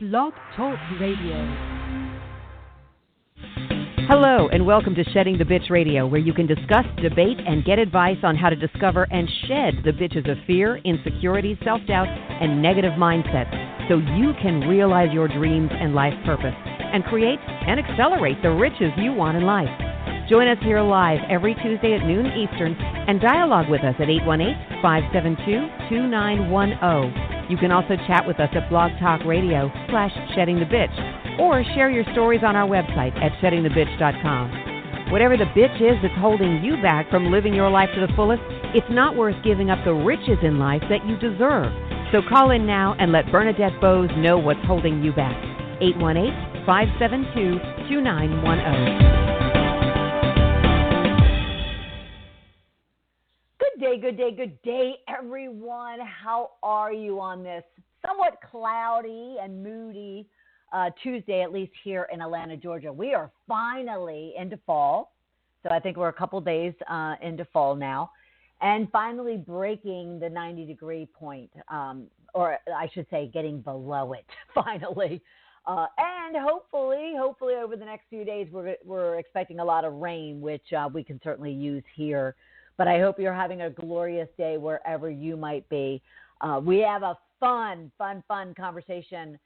Blog Talk Radio. Hello, and welcome to Shedding the Bitch Radio, where you can discuss, debate, and get advice on how to discover and shed the bitches of fear, insecurity, self-doubt, and negative mindsets so you can realize your dreams and life purpose and create and accelerate the riches you want in life. Join us here live every Tuesday at noon Eastern and dialogue with us at 818-572-2910. You can also chat with us at Blog Talk Radio /SheddingTheBitch or share your stories on our website at sheddingthebitch.com. Whatever the bitch is that's holding you back from living your life to the fullest, it's not worth giving up the riches in life that you deserve. So call in now and let Bernadette Bowes know what's holding you back. 818-572-2910. Good day, everyone. How are you on this somewhat cloudy and moody Tuesday, at least here in Atlanta, Georgia? We are finally into fall. So I think we're a couple days into fall now, and finally breaking the 90-degree point, or I should say getting below it finally. And hopefully over the next few days, we're expecting a lot of rain, which we can certainly use here. But I hope you're having a glorious day wherever you might be. We have a fun conversation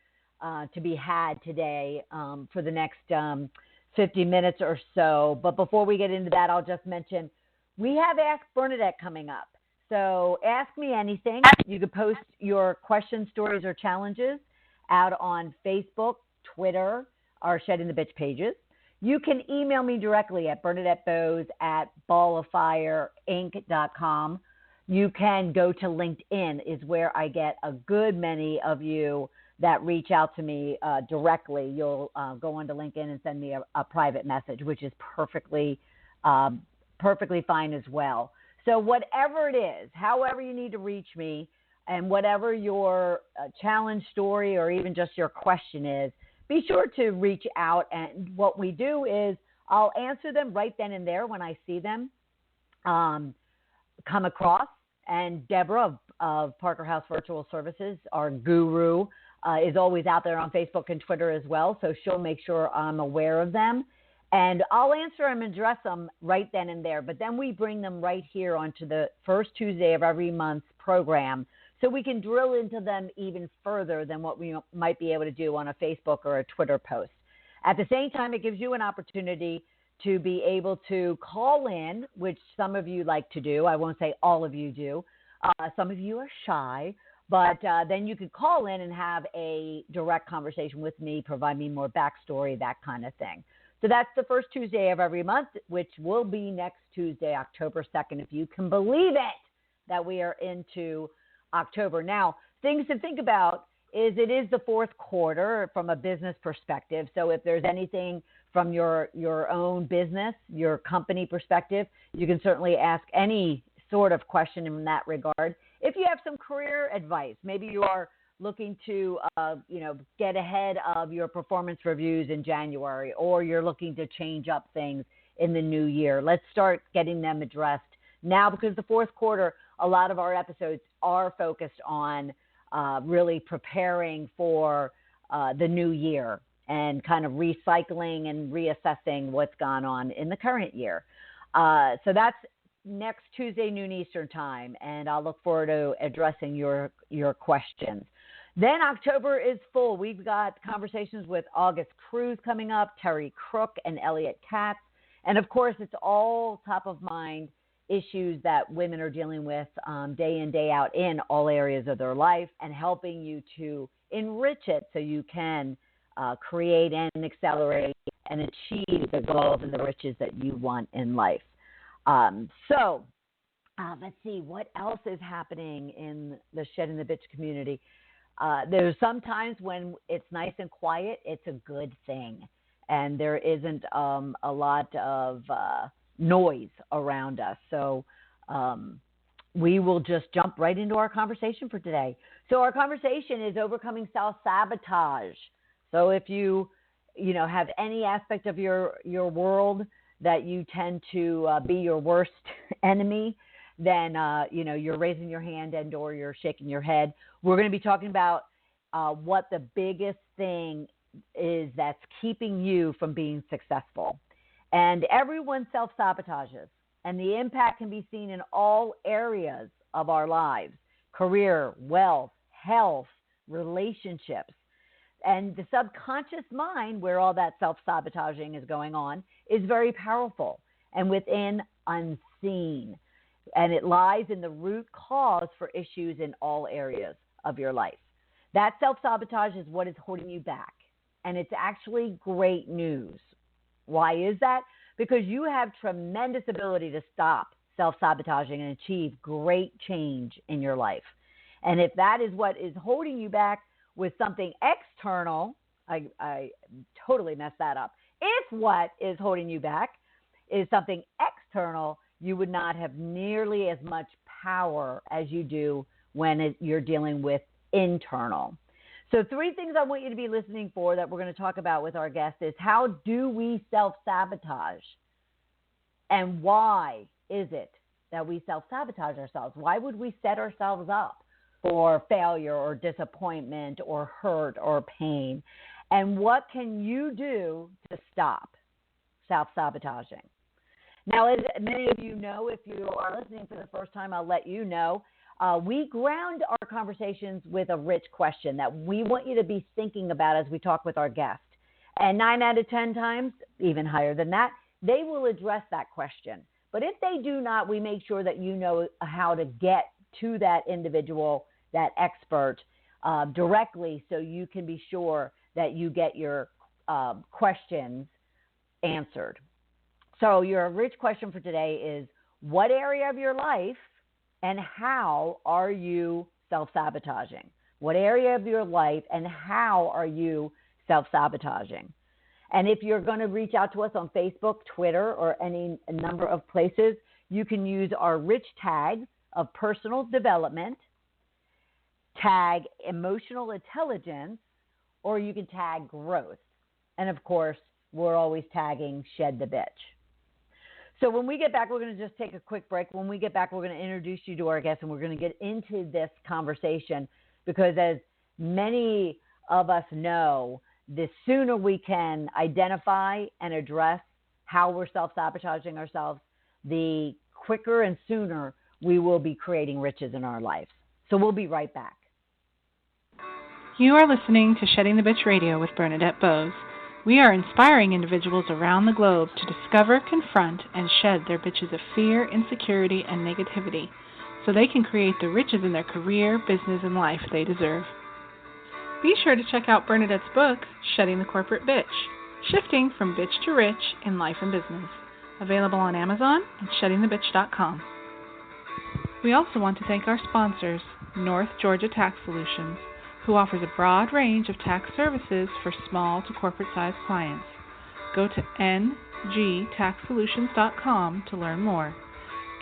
to be had today for the next 50 minutes or so. But before we get into that, I'll just mention we have Ask Bernadette coming up. So ask me anything. You can post your questions, stories, or challenges out on Facebook, Twitter, our Shedding the Bitch pages. You can email me directly at BernadetteBowes@balloffireinc.com. You can go to LinkedIn, is where I get a good many of you that reach out to me directly. You'll go onto LinkedIn and send me a private message, which is perfectly fine as well. So whatever it is, however you need to reach me, and whatever your challenge, story, or even just your question is, be sure to reach out. And what we do is I'll answer them right then and there when I see them come across. And Deborah of Parker House Virtual Services, our guru, is always out there on Facebook and Twitter as well. So she'll make sure I'm aware of them. And I'll answer them and address them right then and there. But then we bring them right here onto the first Tuesday of every month's program, so we can drill into them even further than what we might be able to do on a Facebook or a Twitter post. At the same time, it gives you an opportunity to be able to call in, which some of you like to do. I won't say all of you do. Some of you are shy, but then you could call in and have a direct conversation with me, provide me more backstory, that kind of thing. So that's the first Tuesday of every month, which will be next Tuesday, October 2nd, if you can believe it, that we are into October. Now, things to think about is it is the fourth quarter from a business perspective. So if there's anything from your own business, your company perspective, you can certainly ask any sort of question in that regard. If you have some career advice, maybe you are looking to get ahead of your performance reviews in January, or you're looking to change up things in the new year, let's start getting them addressed now, because the fourth quarter, a lot of our episodes are focused on really preparing for the new year and kind of recycling and reassessing what's gone on in the current year. So that's next Tuesday, noon Eastern time, and I'll look forward to addressing your questions. Then October is full. We've got conversations with August Cruz coming up, Terry Crook, and Elliot Katz. And, of course, it's all top of mind issues that women are dealing with day in, day out in all areas of their life, and helping you to enrich it so you can create and accelerate and achieve the goals and the riches that you want in life. So let's see, what else is happening in the Shedding the Bitch community? There's sometimes when it's nice and quiet, it's a good thing, and there isn't a lot of noise around us. So we will just jump right into our conversation for today. So our conversation is overcoming self-sabotage. So if you have any aspect of your world that you tend to be your worst enemy, then you're raising your hand and or you're shaking your head. We're going to be talking about what the biggest thing is that's keeping you from being successful. And everyone self-sabotages, and the impact can be seen in all areas of our lives: career, wealth, health, relationships. And the subconscious mind, where all that self-sabotaging is going on, is very powerful and within unseen. And it lies in the root cause for issues in all areas of your life. That self-sabotage is what is holding you back. And it's actually great news. Why is that? Because you have tremendous ability to stop self-sabotaging and achieve great change in your life. And if that is what is holding you back with something external, I totally messed that up. If what is holding you back is something external, you would not have nearly as much power as you do when you're dealing with internal. So 3 things I want you to be listening for that we're going to talk about with our guest is: how do we self-sabotage? And why is it that we self-sabotage ourselves? Why would we set ourselves up for failure or disappointment or hurt or pain? And what can you do to stop self-sabotaging? Now, as many of you know, if you are listening for the first time, I'll let you know, we ground our conversations with a rich question that we want you to be thinking about as we talk with our guest. And 9 out of 10 times, even higher than that, they will address that question. But if they do not, we make sure that you know how to get to that individual, that expert, directly, so you can be sure that you get your questions answered. So your rich question for today is: what area of your life and how are you self-sabotaging? What area of your life and how are you self-sabotaging? And if you're going to reach out to us on Facebook, Twitter, or any number of places, you can use our rich tags of personal development, tag emotional intelligence, or you can tag growth. And of course, we're always tagging Shed the Bitch. So when we get back, we're going to just take a quick break. When we get back, we're going to introduce you to our guest, and we're going to get into this conversation because, as many of us know, the sooner we can identify and address how we're self-sabotaging ourselves, the quicker and sooner we will be creating riches in our lives. So we'll be right back. You are listening to Shedding the Bitch Radio with Bernadette Bose. We are inspiring individuals around the globe to discover, confront, and shed their bitches of fear, insecurity, and negativity so they can create the riches in their career, business, and life they deserve. Be sure to check out Bernadette's book, Shedding the Corporate Bitch, Shifting from Bitch to Rich in Life and Business, available on Amazon and sheddingthebitch.com. We also want to thank our sponsors, North Georgia Tax Solutions, who offers a broad range of tax services for small to corporate-sized clients. Go to ngtaxsolutions.com to learn more.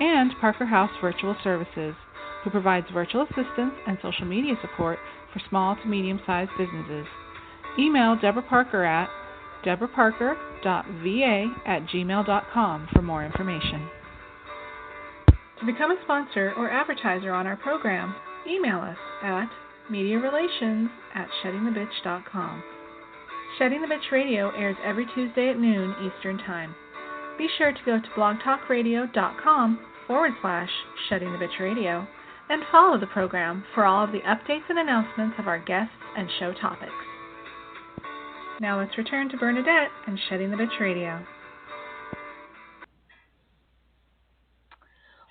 And Parker House Virtual Services, who provides virtual assistance and social media support for small to medium-sized businesses. Email Deborah Parker at deborahparker.va@gmail.com for more information. To become a sponsor or advertiser on our program, email us at mediarelations@sheddingthebitch.com. Shedding the Bitch Radio airs every Tuesday at noon Eastern Time. Be sure to go to blogtalkradio.com/Shedding the Bitch Radio and follow the program for all of the updates and announcements of our guests and show topics. Now let's return to Bernadette and Shedding the Bitch Radio.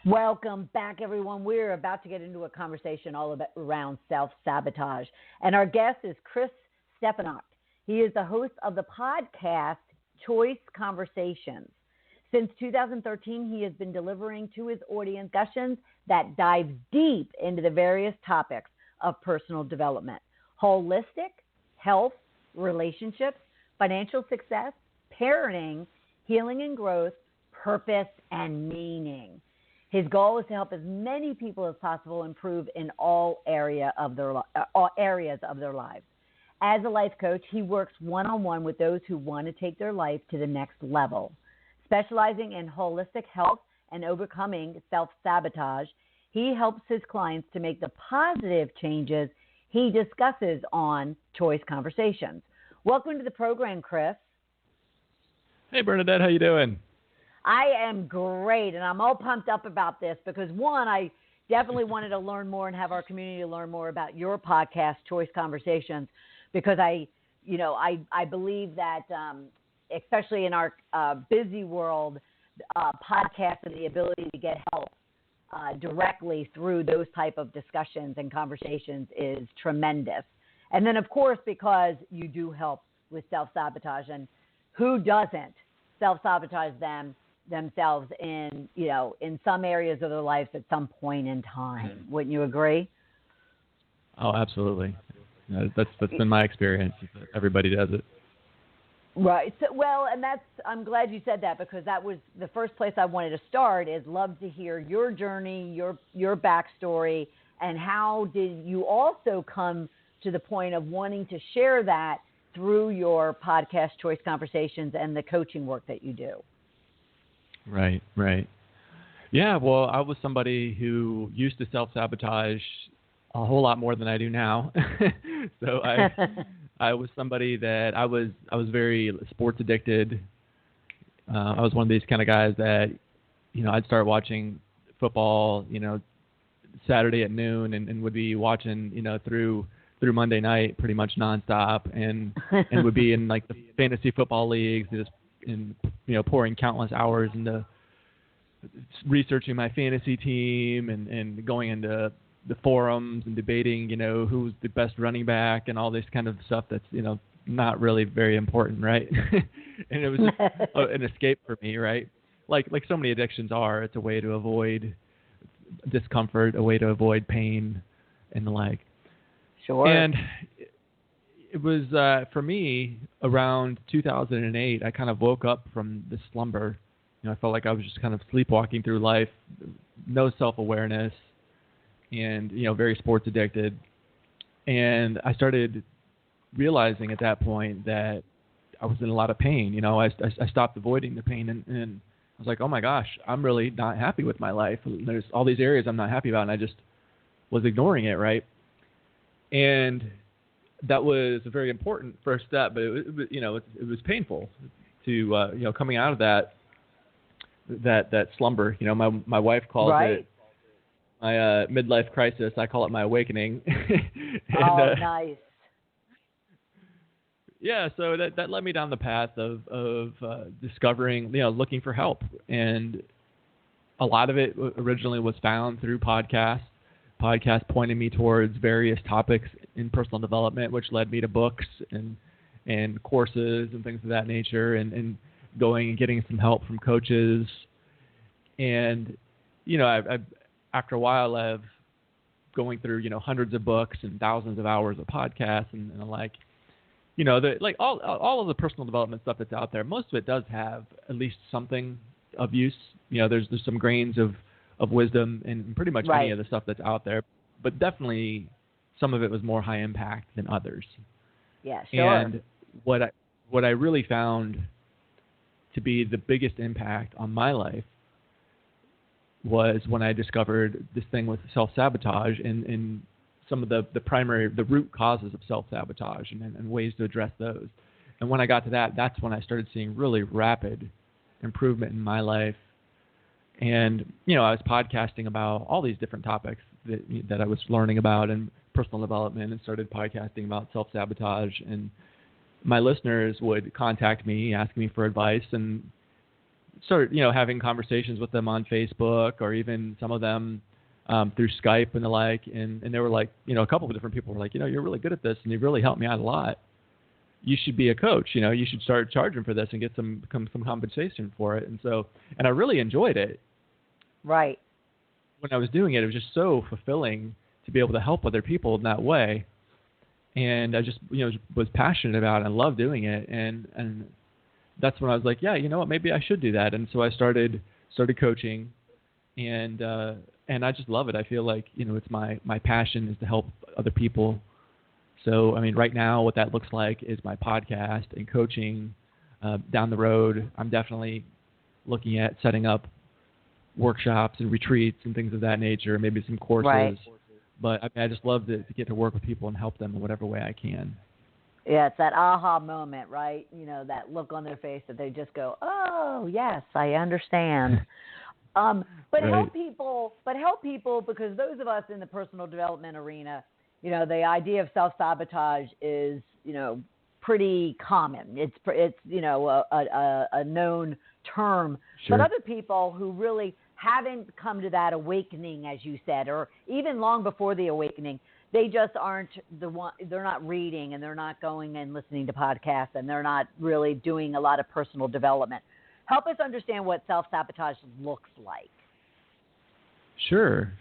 Welcome back, everyone. We're about to get into a conversation all about around self-sabotage. And our guest is Chris Stefanick. He is the host of the podcast Choice Conversations. Since 2013, he has been delivering to his audience discussions that dive deep into the various topics of personal development: holistic, health, relationships, financial success, parenting, healing and growth, purpose, and meaning. His goal is to help as many people as possible improve in all areas of their lives. As a life coach, he works one-on-one with those who want to take their life to the next level. Specializing in holistic health and overcoming self-sabotage, he helps his clients to make the positive changes he discusses on choice conversations. Welcome to the program, Chris. Hey, Bernadette, how you doing? I am great, and I'm all pumped up about this because, one, I definitely wanted to learn more and have our community learn more about your podcast, Choice Conversations, because I believe that, especially in our busy world, podcasts and the ability to get help directly through those type of discussions and conversations is tremendous. And then, of course, because you do help with self-sabotage, and who doesn't self-sabotage themselves in some areas of their lives at some point in time? Wouldn't you agree? Oh, absolutely. That's been my experience. Everybody does it. Right. So, and I'm glad you said that, because that was the first place I wanted to start. Is love to hear your journey, your backstory, and how did you also come to the point of wanting to share that through your podcast, Choice Conversations, and the coaching work that you do. Right. Yeah, well, I was somebody who used to self-sabotage a whole lot more than I do now. So I was somebody that I was very sports addicted. I was one of these kind of guys that, I'd start watching football, Saturday at noon and would be watching, through Monday night pretty much nonstop, and would be in like the fantasy football leagues, just pouring countless hours into researching my fantasy team and going into the forums and debating, who's the best running back and all this kind of stuff that's, not really very important, right? And it was just an escape for me, right? Like so many addictions are. It's a way to avoid discomfort, a way to avoid pain and the like. Sure. And it was, for me, around 2008, I kind of woke up from this slumber. I felt like I was just kind of sleepwalking through life, no self-awareness, and, very sports addicted. And I started realizing at that point that I was in a lot of pain. I stopped avoiding the pain, and I was like, oh my gosh, I'm really not happy with my life. There's all these areas I'm not happy about, and I just was ignoring it, right? And that was a very important first step, but it was painful to coming out of that slumber. My wife calls it my midlife crisis. I call it my awakening. And, nice. Yeah, so that led me down the path of discovering, looking for help, and a lot of it originally was found through podcasts. Podcast pointed me towards various topics in personal development, which led me to books and courses and things of that nature, and going and getting some help from coaches. And, I after a while of going through, hundreds of books and thousands of hours of podcasts and the like, all of the personal development stuff that's out there, most of it does have at least something of use. There's some grains of wisdom in pretty much any of the stuff that's out there, but definitely some of it was more high impact than others. Yeah, sure. And what I really found to be the biggest impact on my life was when I discovered this thing with self-sabotage and some of the root causes of self-sabotage and ways to address those. And when I got to that, that's when I started seeing really rapid improvement in my life. And, I was podcasting about all these different topics that I was learning about in personal development, and started podcasting about self-sabotage. And my listeners would contact me, ask me for advice, and start, having conversations with them on Facebook, or even some of them through Skype and the like. And they were like, a couple of different people were like, you're really good at this, and you've really helped me out a lot. You should be a coach. You should start charging for this and get some compensation for it. And I really enjoyed it. Right. When I was doing it, it was just so fulfilling to be able to help other people in that way. And I just, was passionate about it and loved doing it. And that's when I was like, yeah, you know what, maybe I should do that. And so I started coaching, and I just love it. I feel like, it's my passion is to help other people. So, right now what that looks like is my podcast and coaching. Down the road, I'm definitely looking at setting up workshops and retreats and things of that nature, maybe some courses. Right. But I just love to get to work with people and help them in whatever way I can. Yeah, it's that aha moment, right? That look on their face that they just go, "Oh, yes, I understand." But right. help people because those of us in the personal development arena, the idea of self-sabotage is, pretty common. It's a known term. Sure. But other people who really haven't come to that awakening, as you said, or even long before the awakening, they just aren't they're not reading, and they're not going and listening to podcasts, and they're not really doing a lot of personal development. Help us understand what self-sabotage looks like. Sure.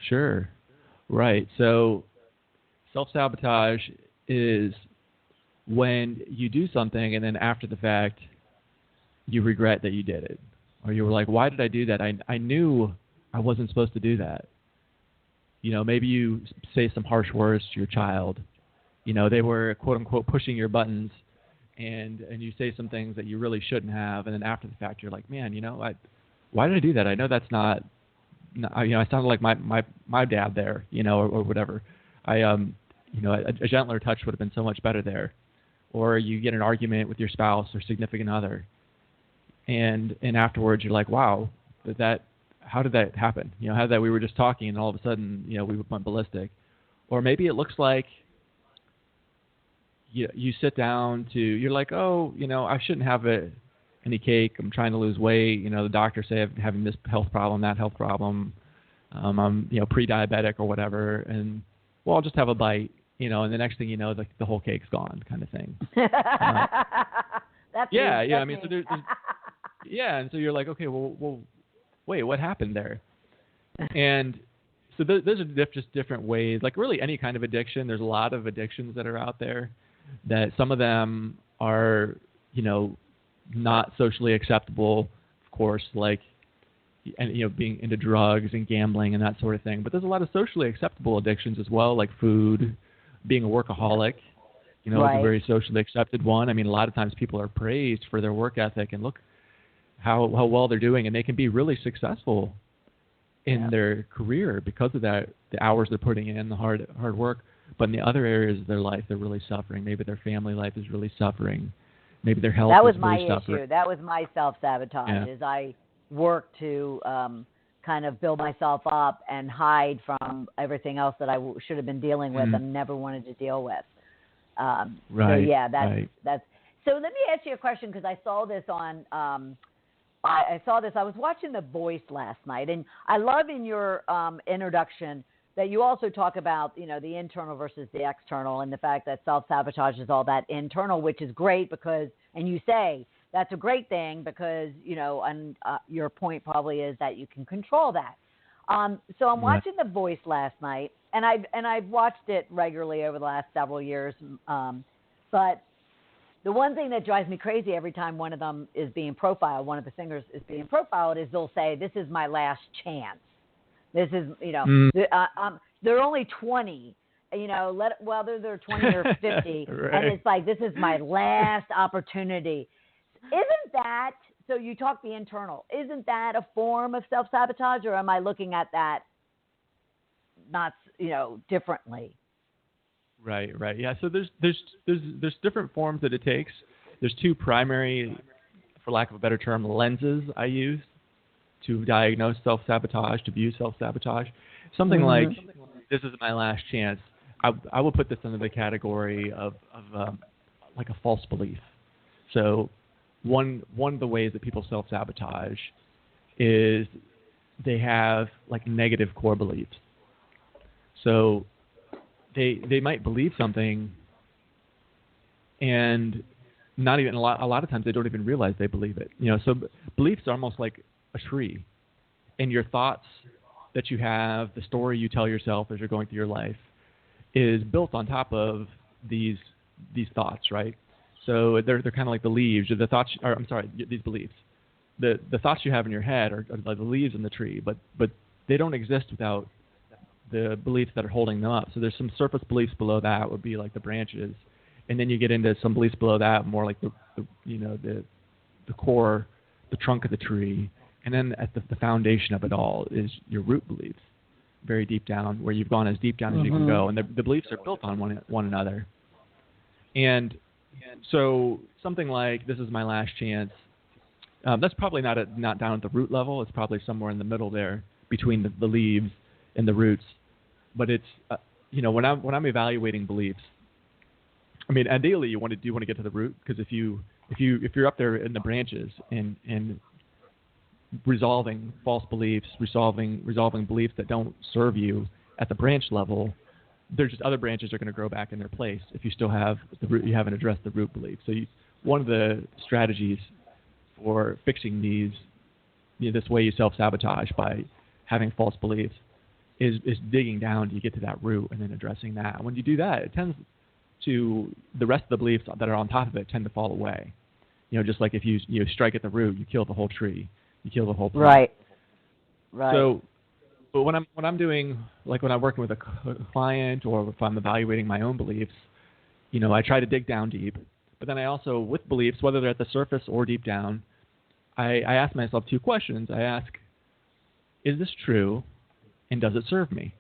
Right. So self-sabotage is when you do something and then after the fact you regret that you did it. Or you were like, why did I do that? I knew I wasn't supposed to do that. Maybe you say some harsh words to your child. They were, quote unquote, pushing your buttons, and you say some things that you really shouldn't have. And then after the fact, you're like, man, why did I do that? I know that's not I sounded like my dad there, or whatever. A gentler touch would have been so much better there. Or you get an argument with your spouse or significant other, and afterwards you're like, wow, how did that happen? How did that we were just talking and all of a sudden, we went ballistic. Or maybe it looks like you sit down you're like, oh, I shouldn't have any cake. I'm trying to lose weight. The doctor say I'm having this health problem, that health problem. I'm, pre-diabetic or whatever. And, well, I'll just have a bite, and the next thing you know, the whole cake's gone kind of thing. That's yeah. me. I mean, so there's yeah. And so you're like, okay, well, wait, what happened there? And so those are just different ways. Like really any kind of addiction, there's a lot of addictions that are out there that some of them are, not socially acceptable, of course, like, and, being into drugs and gambling and that sort of thing. But there's a lot of socially acceptable addictions as well, like food, being a workaholic, right. is a very socially accepted one. I mean, a lot of times people are praised for their work ethic and look how well they're doing, and they can be really successful in their career because of that, the hours they're putting in, the hard work. But in the other areas of their life, they're really suffering. Maybe their family life is really suffering. Maybe their health is really suffering. That was my issue. That was my self-sabotage, is I worked to kind of build myself up and hide from everything else that I should have been dealing with and never wanted to deal with. Right. So, yeah, that's. So let me ask you a question, because I saw this on I was watching The Voice last night, and I love in your introduction that you also talk about, the internal versus the external, and the fact that self-sabotage is all that internal, which is great because, and you say that's a great thing because, and your point probably is that you can control that. So I'm watching The Voice last night, and I've watched it regularly over the last several years, but the one thing that drives me crazy every time one of them is being profiled, one of the singers is being profiled, is they'll say, "This is my last chance. This is, they're only 20, whether they're 20 or 50, right. And it's like, this is my last opportunity." Isn't that, so you talk the internal, isn't that a form of self-sabotage, or am I looking at that not, differently? Right. Yeah. So there's different forms that it takes. There's two primary, for lack of a better term, lenses I use to diagnose self-sabotage, to view self-sabotage. Something like, this is my last chance. I will put this under the category of like a false belief. So one of the ways that people self-sabotage is they have like negative core beliefs. So they might believe something, and not even a lot of times they don't even realize they believe it. So beliefs are almost like a tree, and your thoughts that you have, the story you tell yourself as you're going through your life, is built on top of these thoughts, right? So they're kind of like the leaves, or the thoughts. Or I'm sorry, these beliefs. The thoughts you have in your head are like the leaves in the tree, but they don't exist without the beliefs that are holding them up. So there's some surface beliefs below that would be like the branches, and then you get into some beliefs below that, more like the core, the trunk of the tree, and then at the foundation of it all is your root beliefs. very deep down, where you've gone as deep down as you can go, and the beliefs are built on one another. And so something like this is my last chance. That's probably not down at the root level. It's probably somewhere in the middle there between the leaves and the roots. But it's when I'm evaluating beliefs, I mean, ideally you want to get to the root, because if you're up there in the branches and resolving false beliefs, resolving beliefs that don't serve you at the branch level, there's just other branches are going to grow back in their place if you still have the root. You haven't addressed the root belief. So one of the strategies for fixing these, this way you self-sabotage by having false beliefs, is digging down to get to that root and then addressing that. When you do that, it tends to, the rest of the beliefs that are on top of it tend to fall away. Just like if you strike at the root, you kill the whole tree, you kill the whole plant. Right. So, but when I'm doing, like when I'm working with a client, or if I'm evaluating my own beliefs, I try to dig down deep. But then I also, with beliefs, whether they're at the surface or deep down, I ask myself two questions. I ask, is this true, and does it serve me?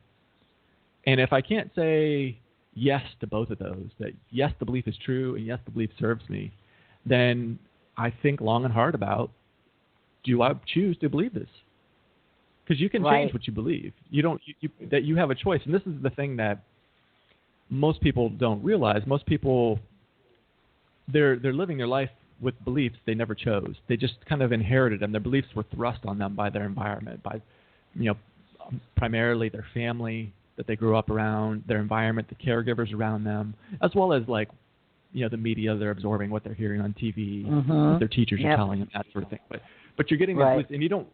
And if I can't say yes to both of those, that yes, the belief is true, and yes, the belief serves me, then I think long and hard about, do I choose to believe this? Because you can change what you believe. That you have a choice. And this is the thing that most people don't realize. Most people, they're living their life with beliefs they never chose. They just kind of inherited them. Their beliefs were thrust on them by their environment, by primarily their family that they grew up around, their environment, the caregivers around them, as well as the media they're absorbing, what they're hearing on TV, what their teachers are telling them, that sort of thing. But you're getting these beliefs, and you don't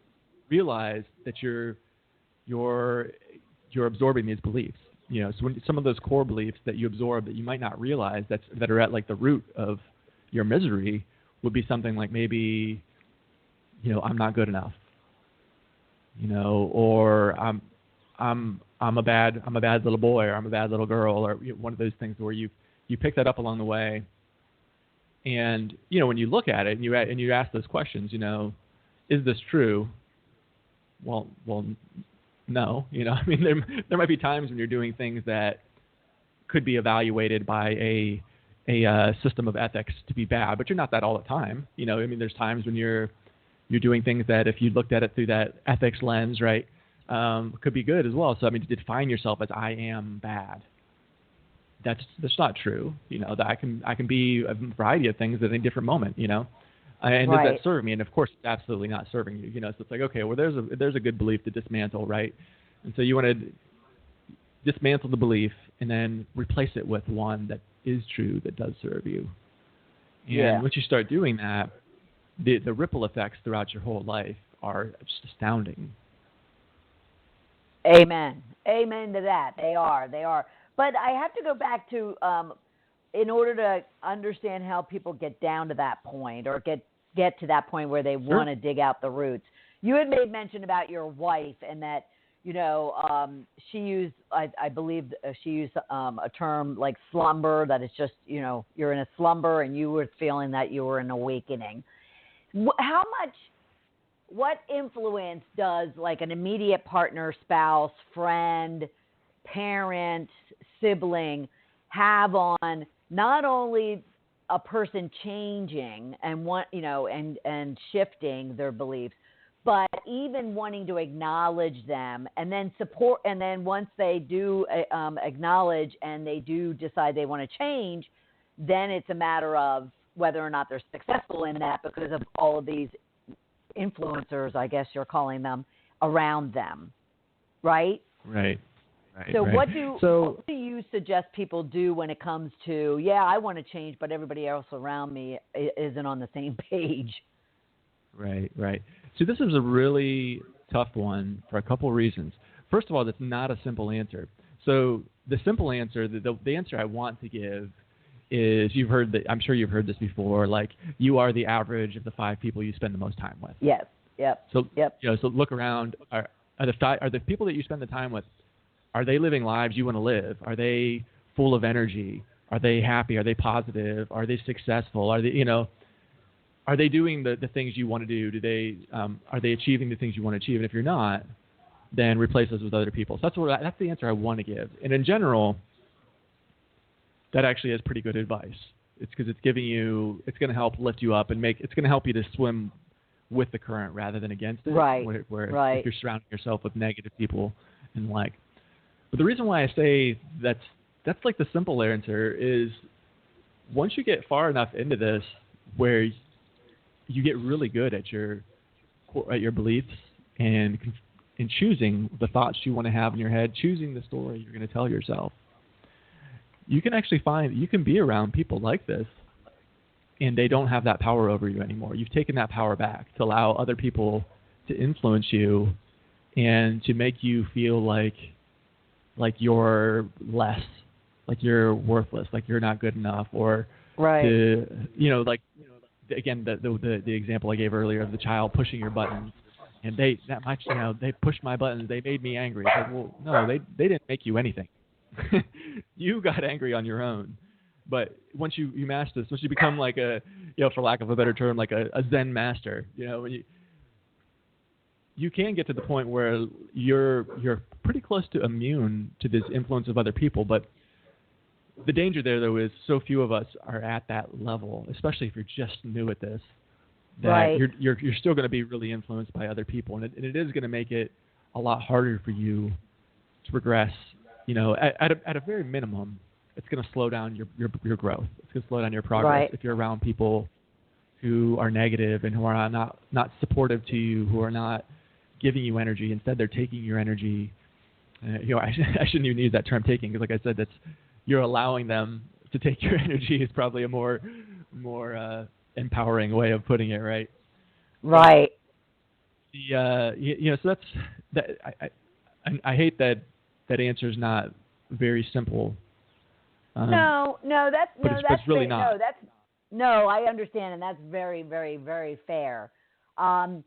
realize that you're absorbing these beliefs. So when some of those core beliefs that you absorb that you might not realize that are at the root of your misery would be something like maybe, I'm not good enough, or I'm a bad little boy, or I'm a bad little girl, or one of those things where you pick that up along the way. And when you look at it and you ask those questions, is this true? Well, no. I mean, there might be times when you're doing things that could be evaluated by a system of ethics to be bad, but you're not that all the time. I mean, there's times when you're doing things that, if you looked at it through that ethics lens, right, could be good as well. So I mean, to define yourself as I am bad, that's not true. That I can be a variety of things at any different moment. And does that serve me? And of course, it's absolutely not serving you. So it's like, okay, well, there's a good belief to dismantle, right? And so you want to dismantle the belief and then replace it with one that is true, that does serve you. And once you start doing that, the ripple effects throughout your whole life are just astounding. Amen to that. They are. But I have to go back to, in order to understand how people get down to that point, or get to that point where they want to dig out the roots. You had made mention about your wife, and that, she used, I believe she used a term like slumber, that it's just, you're in a slumber and you were feeling that you were in awakening. What influence does an immediate partner, spouse, friend, parent, sibling have on not only a person changing and shifting their beliefs, but even wanting to acknowledge them and then support? And then once they do acknowledge and they do decide they want to change, then it's a matter of whether or not they're successful in that, because of all of these influencers, I guess you're calling them, around them, right? Right. So what do you suggest people do when it comes to, I want to change, but everybody else around me isn't on the same page? Right. So this is a really tough one for a couple of reasons. First of all, that's not a simple answer. So the simple answer, the answer I want to give is, I'm sure you've heard this before, you are the average of the 5 people you spend the most time with. Yes. Yep. So so look around. Are the people that you spend the time with, are they living lives you want to live? Are they full of energy? Are they happy? Are they positive? Are they successful? Are they are they doing the things you want to do? Are they achieving the things you want to achieve? And if you're not, then replace those with other people. So that's the answer I want to give. And in general, that actually is pretty good advice. It's because it's going to help lift you up and it's going to help you to swim with the current rather than against it. Right. Where if you're surrounding yourself with negative people and like. But the reason why I say that's like the simple answer is once you get far enough into this where you get really good at your beliefs and choosing the thoughts you want to have in your head, choosing the story you're going to tell yourself, you can actually find you can be around people like this and they don't have that power over you anymore. You've taken that power back to allow other people to influence you and to make you feel like you're less, like you're worthless, like you're not good enough, or again, the example I gave earlier of the child pushing your buttons, and they pushed my buttons, they made me angry. It's like, well, no, they didn't make you anything. You got angry on your own. But once you master this, once you become like a, for lack of a better term, like a Zen master, when you can get to the point where you're pretty close to immune to this influence of other people. But the danger there, though, is so few of us are at that level, especially if you're just new at this, that you're still going to be really influenced by other people, and it is going to make it a lot harder for you to progress. At a very minimum, it's going to slow down your growth. It's going to slow down your progress if you're around people who are negative and who are not supportive to you, who are not giving you energy. Instead, they're taking your energy. I shouldn't even use that term "taking" because, like I said, you're allowing them to take your energy is probably a more empowering way of putting it, right? Right. So that's that. I hate that answer is not very simple. It's really not. I understand, and that's very, very, very fair. So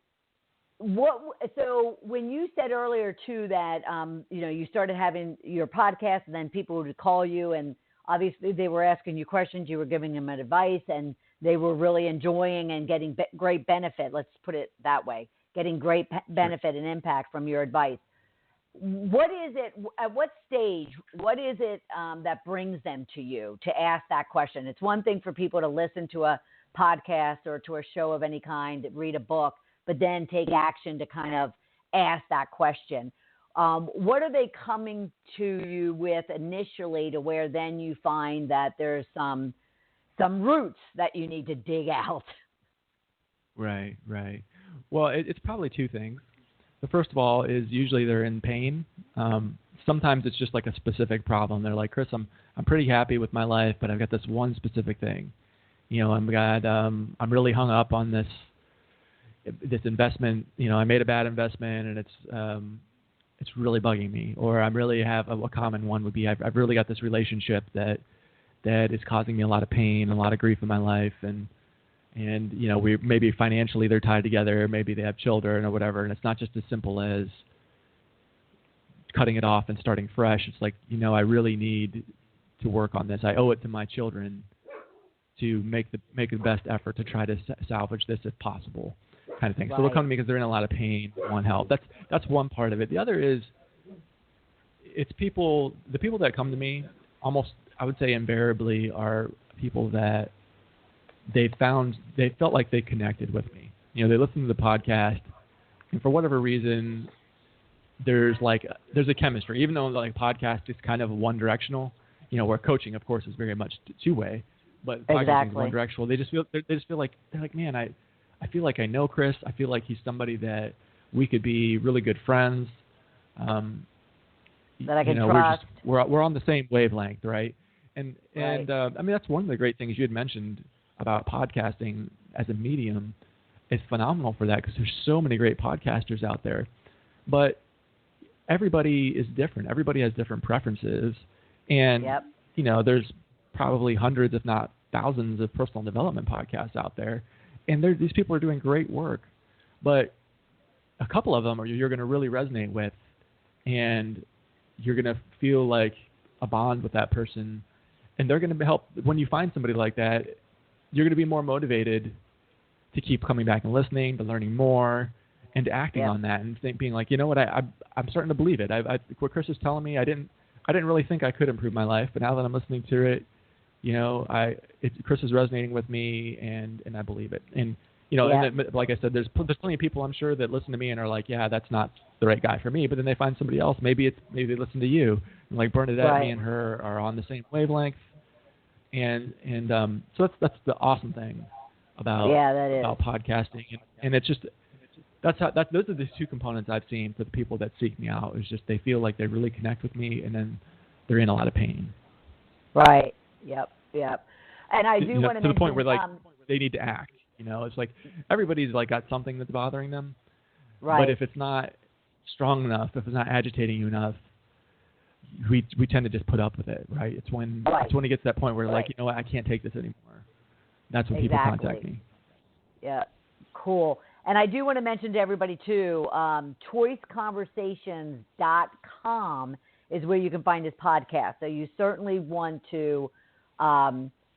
when you said earlier too that you started having your podcast, and then people would call you, and obviously they were asking you questions, you were giving them advice, and they were really enjoying and getting great benefit. Let's put it that way, getting great benefit and impact from your advice. What is it? At what stage? What is it that brings them to you to ask that question? It's one thing for people to listen to a podcast or to a show of any kind, read a book, but then take action to kind of ask that question. What are they coming to you with initially, to where then you find that there's some roots that you need to dig out? Right. Well, it's probably two things. The first of all is usually they're in pain. Sometimes it's just like a specific problem. They're like, Chris, I'm pretty happy with my life, but I've got this one specific thing. I'm really hung up on this investment. I made a bad investment, and it's really bugging me. Or I really have a common one would be I've really got this relationship that is causing me a lot of pain, a lot of grief in my life, and we maybe financially they're tied together, maybe they have children or whatever, and it's not just as simple as cutting it off and starting fresh. It's like, I really need to work on this. I owe it to my children to make the best effort to try to salvage this if possible, kind of thing. So they'll come to me because they're in a lot of pain, want help. That's one part of it. The other is the people that come to me almost, I would say invariably, are people that they felt like they connected with me. They listened to the podcast, and for whatever reason, there's a chemistry. Even though like podcast is kind of one directional, where coaching, of course, is very much two-way, but podcasting is one directional. They just feel like they're like, man, I feel like I know Chris. I feel like he's somebody that we could be really good friends. That I can trust. We're on the same wavelength, right? And that's one of the great things you had mentioned about podcasting as a medium. Is phenomenal for that, because there's so many great podcasters out there, but everybody is different. Everybody has different preferences, and there's probably hundreds, if not thousands, of personal development podcasts out there, and these people are doing great work, but a couple of them you're going to really resonate with, and you're going to feel like a bond with that person, and they're going to help. When you find somebody like that, you're going to be more motivated to keep coming back and listening, to learning more, and acting on that and being like, you know what, I'm starting to believe it. What Chris is telling me, I didn't really think I could improve my life, but now that I'm listening to it, you know, Chris is resonating with me, and I believe it. And you know, and like I said, there's plenty of people I'm sure that listen to me and are like, yeah, that's not the right guy for me. But then they find somebody else. Maybe they listen to you. And like Bernadette, me and her are on the same wavelength. And so that's the awesome thing about podcasting. And it's just those are the two components I've seen for the people that seek me out. Is just they feel like they really connect with me, and then they're in a lot of pain. Right. Yep. And I do want to to the point where like they need to act. You know, it's like everybody's like got something that's bothering them. Right. But if it's not strong enough, if it's not agitating you enough, we tend to just put up with it, right? It's when it gets to that point where like, you know what, I can't take this anymore. That's when people contact me. Yeah, cool. And I do want to mention to everybody too, choiceconversations.com is where you can find this podcast. So you certainly want to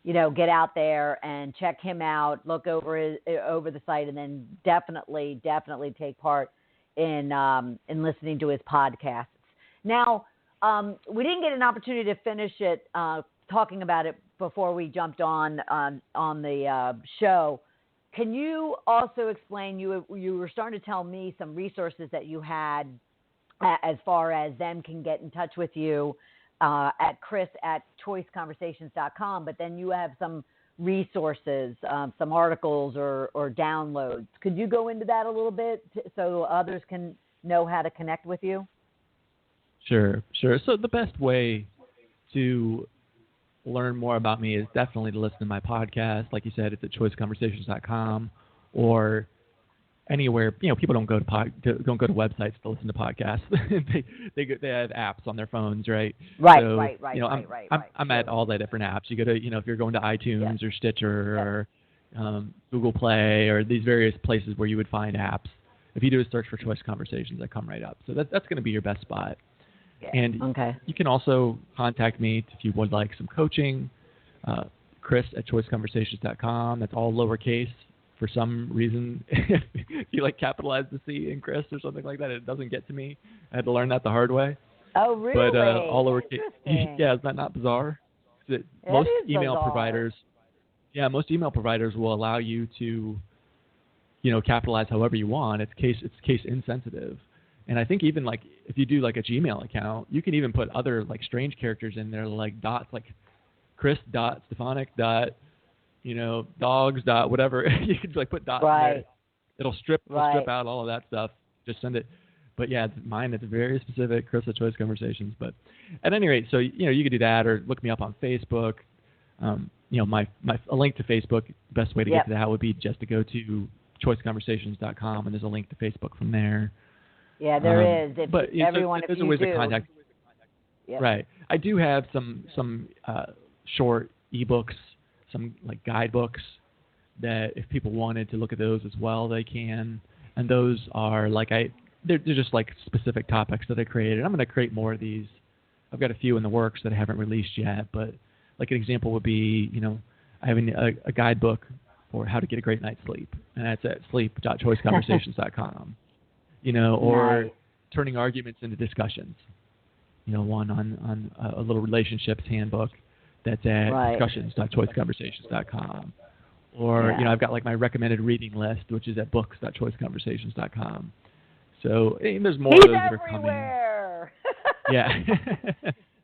you know, get out there and check him out, look over the site, and then definitely take part in listening to his podcasts. Now, we didn't get an opportunity to finish it, talking about it before we jumped on the show. Can you also explain, you were starting to tell me some resources that you had as far as them can get in touch with you, at chris@choiceconversations.com, but then you have some resources, some articles or downloads. Could you go into that a little bit so others can know how to connect with you? Sure. So the best way to learn more about me is definitely to listen to my podcast. Like you said, it's at choiceconversations.com or anywhere. You know, people don't go to websites to listen to podcasts. they have apps on their phones, right? Right. So, right. You know, I'm at all the different apps. You go to, you know, if you're going to iTunes or Stitcher or Google Play or these various places where you would find apps. If you do a search for Choice Conversations, they come right up. So that's going to be your best spot. Yeah. And you can also contact me if you would like some coaching. Chris@choiceconversations.com. That's all lowercase. For some reason, if you like capitalize the C in Chris or something like that, it doesn't get to me. I had to learn that the hard way. Oh, really? But all lowercase. Yeah, is that not bizarre? Most email providers will allow you to, you know, capitalize however you want. It's case insensitive. And I think even like if you do like a Gmail account, you can even put other like strange characters in there, like dots, like Chris.Stefanick. You know, dogs. Whatever. You could like put dots in there. It'll strip out all of that stuff. Just send it. But yeah, mine is very specific. Chris at Choice Conversations. But at any rate, so you know, you could do that or look me up on Facebook. You know, a link to Facebook. Best way to get to that would be just to go to choiceconversations.com, and there's a link to Facebook from there. Yeah, there is. But there's a way to contact. Yep. Right. I do have some short ebooks, some like guidebooks that if people wanted to look at those as well, they can. And those are like they're just like specific topics that I created. I'm going to create more of these. I've got a few in the works that I haven't released yet, but like an example would be, you know, I have a guidebook for how to get a great night's sleep, and that's at sleep.choiceconversations.com. You know, or turning arguments into discussions. You know, one on a little relationships handbook that's at discussions.choiceconversations.com. Or, you know, I've got like my recommended reading list, which is at books.choiceconversations.com. So there's more of those that are coming. Yeah.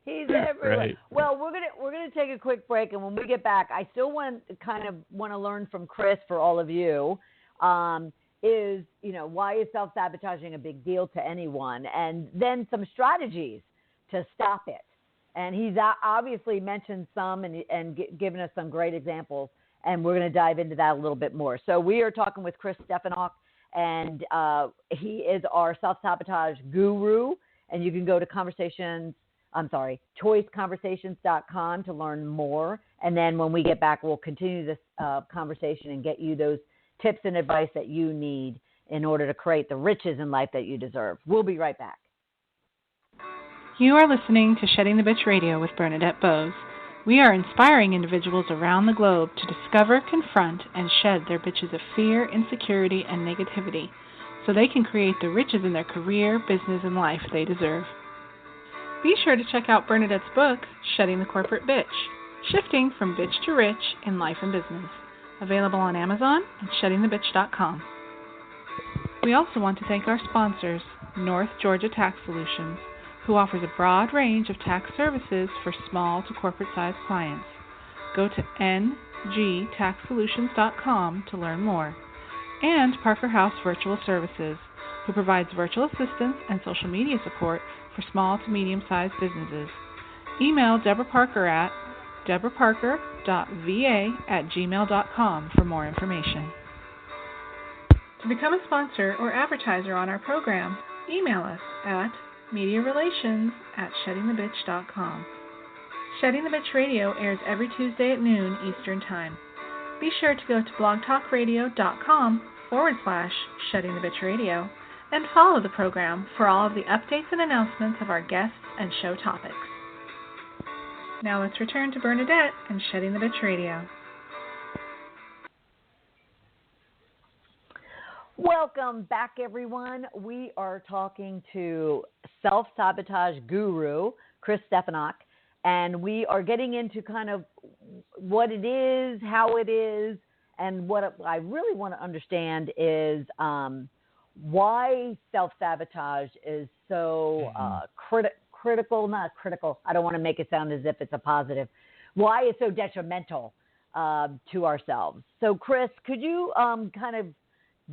He's everywhere. Right. Well, we're gonna take a quick break, and when we get back, I still want to learn from Chris for all of you. Is, you know, why is self-sabotaging a big deal to anyone? And then some strategies to stop it. And he's obviously mentioned some and given us some great examples, and we're going to dive into that a little bit more. So we are talking with Chris Stefanick, and he is our self-sabotage guru, and you can go to choiceconversations.com to learn more. And then when we get back, we'll continue this conversation and get you those tips and advice that you need in order to create the riches in life that you deserve. We'll be right back. You are listening to Shedding the Bitch Radio with Bernadette Bose. We are inspiring individuals around the globe to discover, confront, and shed their bitches of fear, insecurity, and negativity so they can create the riches in their career, business, and life they deserve. Be sure to check out Bernadette's book, Shedding the Corporate Bitch, Shifting from Bitch to Rich in Life and Business, available on Amazon and sheddingthebitch.com. We also want to thank our sponsors, North Georgia Tax Solutions, who offers a broad range of tax services for small to corporate-sized clients. Go to ngtaxsolutions.com to learn more. And Parker House Virtual Services, who provides virtual assistance and social media support for small to medium-sized businesses. Email Deborah Parker at deborahparker.va@gmail.com for more information. To become a sponsor or advertiser on our program, email us at mediarelations@sheddingthebitch.com. Shedding the Bitch Radio airs every Tuesday at noon Eastern Time. Be sure to go to blogtalkradio.com/sheddingthebitchradio and follow the program for all of the updates and announcements of our guests and show topics. Now let's return to Bernadette and Shedding the Bitch Radio. Welcome back, everyone. We are talking to self-sabotage guru, Chris Stefanick, and we are getting into kind of what it is, how it is, and what I really want to understand is why self-sabotage is so critical, not critical. I don't want to make it sound as if it's a positive. Why it's so detrimental to ourselves. So, Chris, could you kind of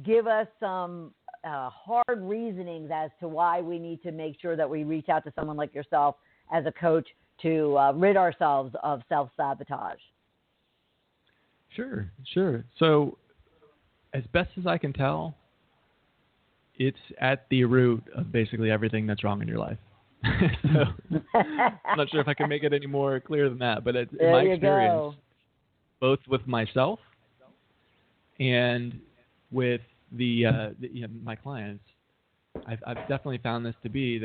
give us some hard reasonings as to why we need to make sure that we reach out to someone like yourself as a coach to rid ourselves of self-sabotage? Sure. So, as best as I can tell, it's at the root of basically everything that's wrong in your life. So, I'm not sure if I can make it any more clear than that, but in my experience, both with myself and with my clients, I've definitely found this to be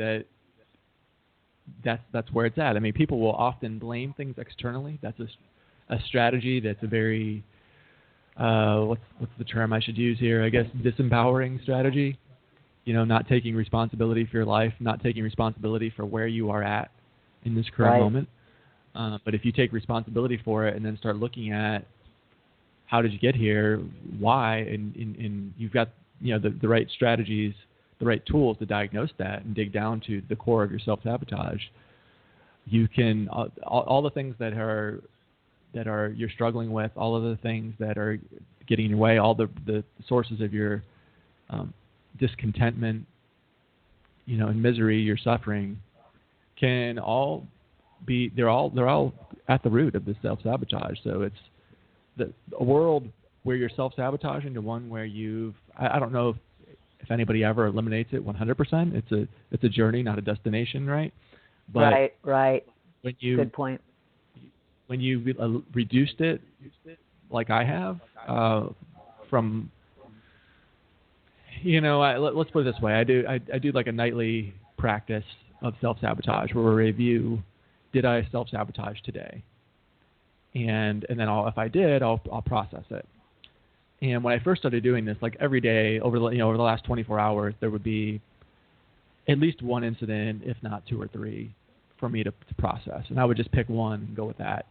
that's where it's at. I mean, people will often blame things externally. That's a strategy that's a very what's the term I should use here? I guess disempowering strategy. Not taking responsibility for your life, not taking responsibility for where you are at in this current moment. But if you take responsibility for it and then start looking at how did you get here, why, and you've got the right strategies, the right tools to diagnose that and dig down to the core of your self-sabotage, you can all the things that are you're struggling with, all of the things that are getting in your way, all the sources of your discontentment, and misery you're suffering, can all be they're all at the root of this self-sabotage. So it's a world where you're self-sabotaging to one where I don't know if anybody ever eliminates it 100%. It's a journey, not a destination, right? But right. Good point. When you reduced it, like I have, from let's put it this way. I do like a nightly practice of self-sabotage where we review, did I self-sabotage today? And then if I did, I'll process it. And when I first started doing this, like every day over the last 24 hours, there would be at least one incident, if not two or three, for me to process. And I would just pick one and go with that.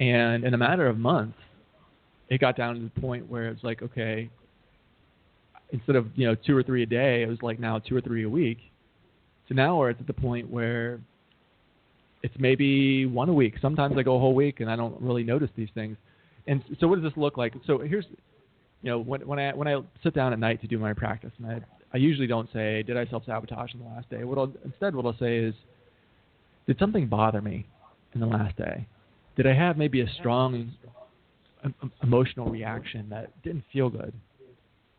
And in a matter of months, it got down to the point where it's like, okay, instead of two or three a day, it was like now 2 or 3 a week. So now we're at the point where it's maybe 1 a week. Sometimes I go a whole week and I don't really notice these things. And so what does this look like? So here's, when I sit down at night to do my practice, and I usually don't say, did I self-sabotage in the last day? Instead, what I'll say is, did something bother me in the last day? Did I have maybe a strong emotional reaction that didn't feel good?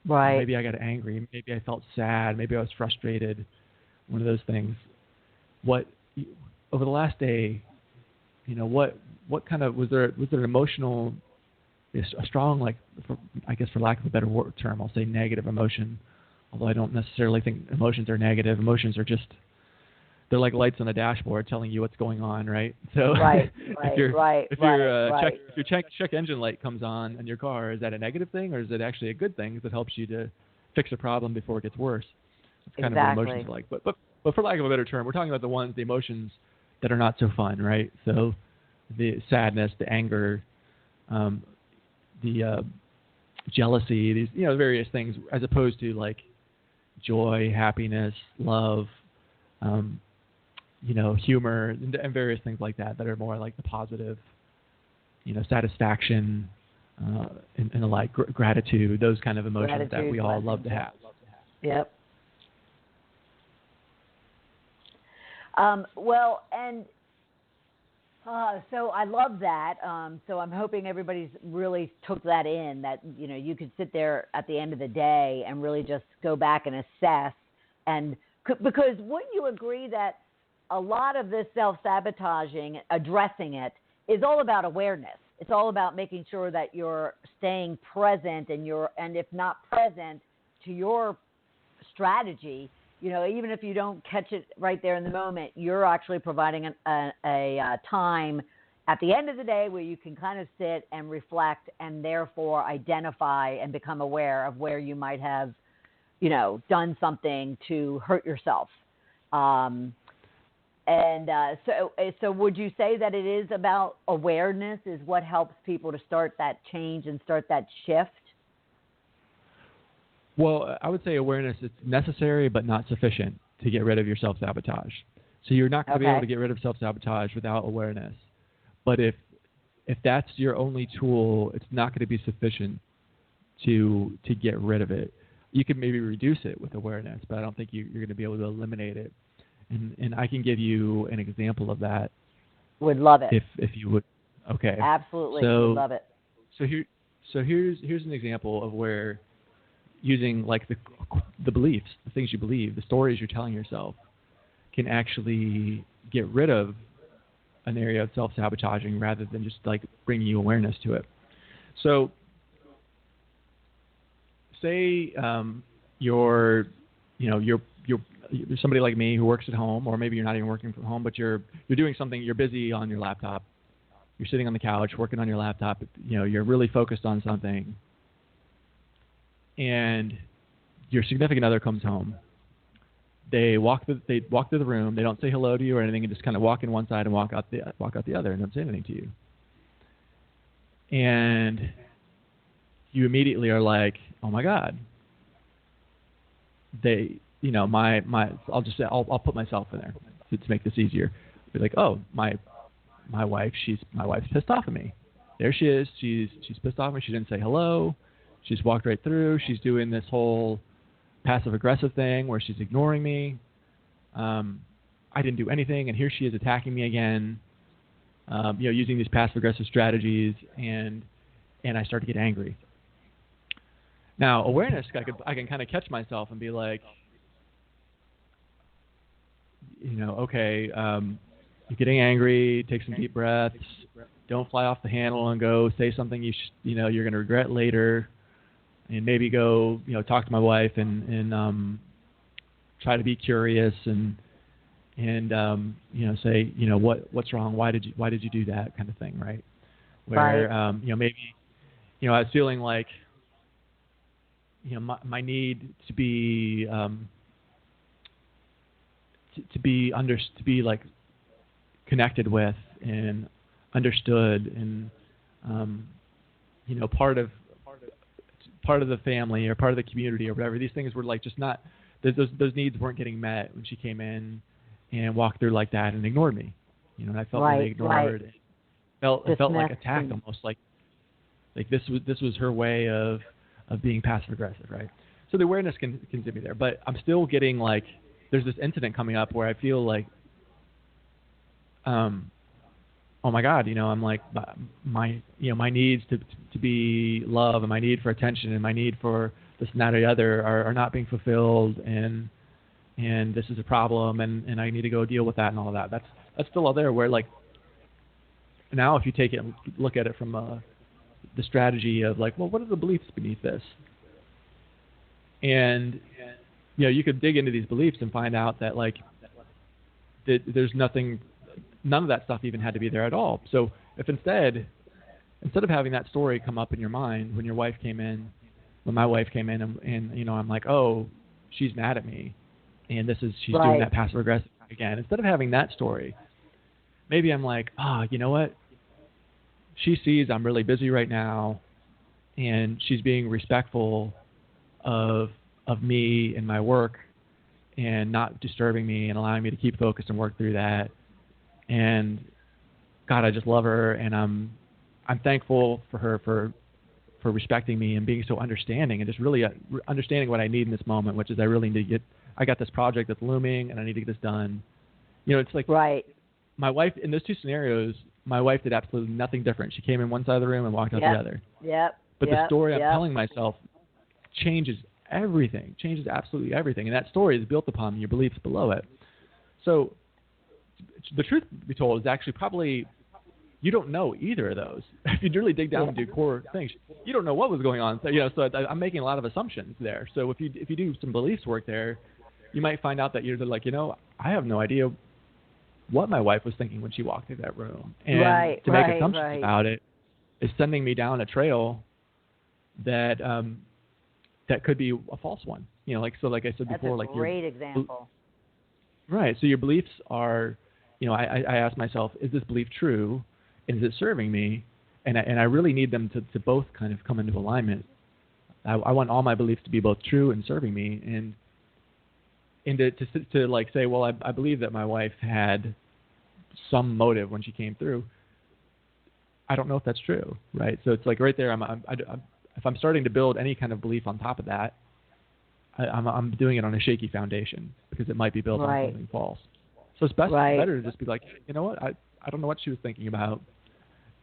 Right. Maybe I got angry. Maybe I felt sad. Maybe I was frustrated. One of those things. What over the last day, what kind of was there an emotional, a strong, like, I guess for lack of a better term, I'll say negative emotion. Although I don't necessarily think emotions are negative. Emotions are just, they're like lights on a dashboard telling you what's going on, right? So if your check engine light comes on in your car, is that a negative thing or is it actually a good thing that helps you to fix a problem before it gets worse. That's kind of what emotions are like. But for lack of a better term, we're talking about the emotions that are not so fun, right? So the sadness, the anger, the jealousy, these various things, as opposed to like joy, happiness, love, humor, and various things like that are more like the positive, satisfaction, and the like, gratitude, those kind of emotions that we all love to have. Yep. So I love that. So I'm hoping everybody's really took that in, that, you could sit there at the end of the day and really just go back and assess. And because wouldn't you agree that a lot of this self-sabotaging, addressing it, is all about awareness. It's all about making sure that you're staying present and if not present to your strategy, even if you don't catch it right there in the moment, you're actually providing a time at the end of the day where you can kind of sit and reflect and therefore identify and become aware of where you might have, done something to hurt yourself. So would you say that it is about awareness is what helps people to start that change and start that shift? Well, I would say awareness is necessary but not sufficient to get rid of your self-sabotage. So you're not going to be able to get rid of self-sabotage without awareness. But if that's your only tool, it's not going to be sufficient to get rid of it. You can maybe reduce it with awareness, but I don't think you're going to be able to eliminate it. And I can give you an example of that. Would love it. If you would. Okay. Absolutely. So, would love it. So here's an example of where using like the beliefs, the things you believe, the stories you're telling yourself, can actually get rid of an area of self-sabotaging rather than just like bringing you awareness to it. So say you're somebody like me who works at home, or maybe you're not even working from home, but you're doing something, you're busy on your laptop. You're sitting on the couch working on your laptop, you're really focused on something. And your significant other comes home. They walk through the room. They don't say hello to you or anything, and just kind of walk in one side and walk out the other, and don't say anything to you. And you immediately are like, "Oh my God!" I'll put myself in there to make this easier. Be like, "Oh, my wife's pissed off at me. There she is. She's pissed off at me. She didn't say hello. She's walked right through. She's doing this whole passive-aggressive thing where she's ignoring me. I didn't do anything, and here she is attacking me again, using these passive-aggressive strategies, and I start to get angry. Now, awareness, I can kind of catch myself and be like, okay, you're getting angry, take some deep breaths, don't fly off the handle and go say something you're going to regret later. And maybe go, talk to my wife and try to be curious and say, what's wrong? Why did you do that, kind of thing, right? Where maybe I was feeling like my need to be to be like connected with and understood and part of the family or part of the community or whatever. These things were like just not, those needs weren't getting met when she came in and walked through like that and ignored me. And I felt really ignored. Right. It felt like attacked, almost like this was her way of being passive aggressive, right? So the awareness can get me there, but I'm still getting like, there's this incident coming up where I feel like, oh my God, I'm like my needs to be love and my need for attention and my need for this and that or the other are not being fulfilled, and this is a problem, and I need to go deal with that and all of that. That's still all there. Where like now, if you take it and look at it from the strategy of like, well, what are the beliefs beneath this? And you could dig into these beliefs and find out that like there's nothing. None of that stuff even had to be there at all. So if instead of having that story come up in your mind when your wife came in when my wife came in and I'm like, oh, she's mad at me, and she's Right. doing that passive aggressive again. Instead of having that story, maybe I'm like, you know what? She sees I'm really busy right now, and she's being respectful of me and my work, and not disturbing me and allowing me to keep focused and work through that. And God, I just love her, and I'm thankful for her for respecting me and being so understanding, and just really understanding what I need in this moment, which is I got this project that's looming, and I need to get this done. It's like right. My wife, in those two scenarios, my wife did absolutely nothing different. She came in one side of the room and walked out the other. Yep. But the story I'm telling myself changes everything, changes absolutely everything. And that story is built upon your beliefs below it. So the truth be told is actually probably you don't know either of those. If you really dig down into your core things, you don't know what was going on. So, so I'm making a lot of assumptions there. So if you do some beliefs work there, you might find out that you're like, I have no idea what my wife was thinking when she walked through that room. And to make assumptions about it is sending me down a trail that that could be a false one. Like I said before, that's a great example. Right. So your beliefs are, I ask myself, is this belief true? And is it serving me? And I really need them to both kind of come into alignment. I want all my beliefs to be both true and serving me, and to like say, well, I believe that my wife had some motive when she came through. I don't know if that's true, right? So it's like right there, if I'm starting to build any kind of belief on top of that, I'm doing it on a shaky foundation, because it might be built on something false. So it's better to just be like, you know what, I don't know what she was thinking about,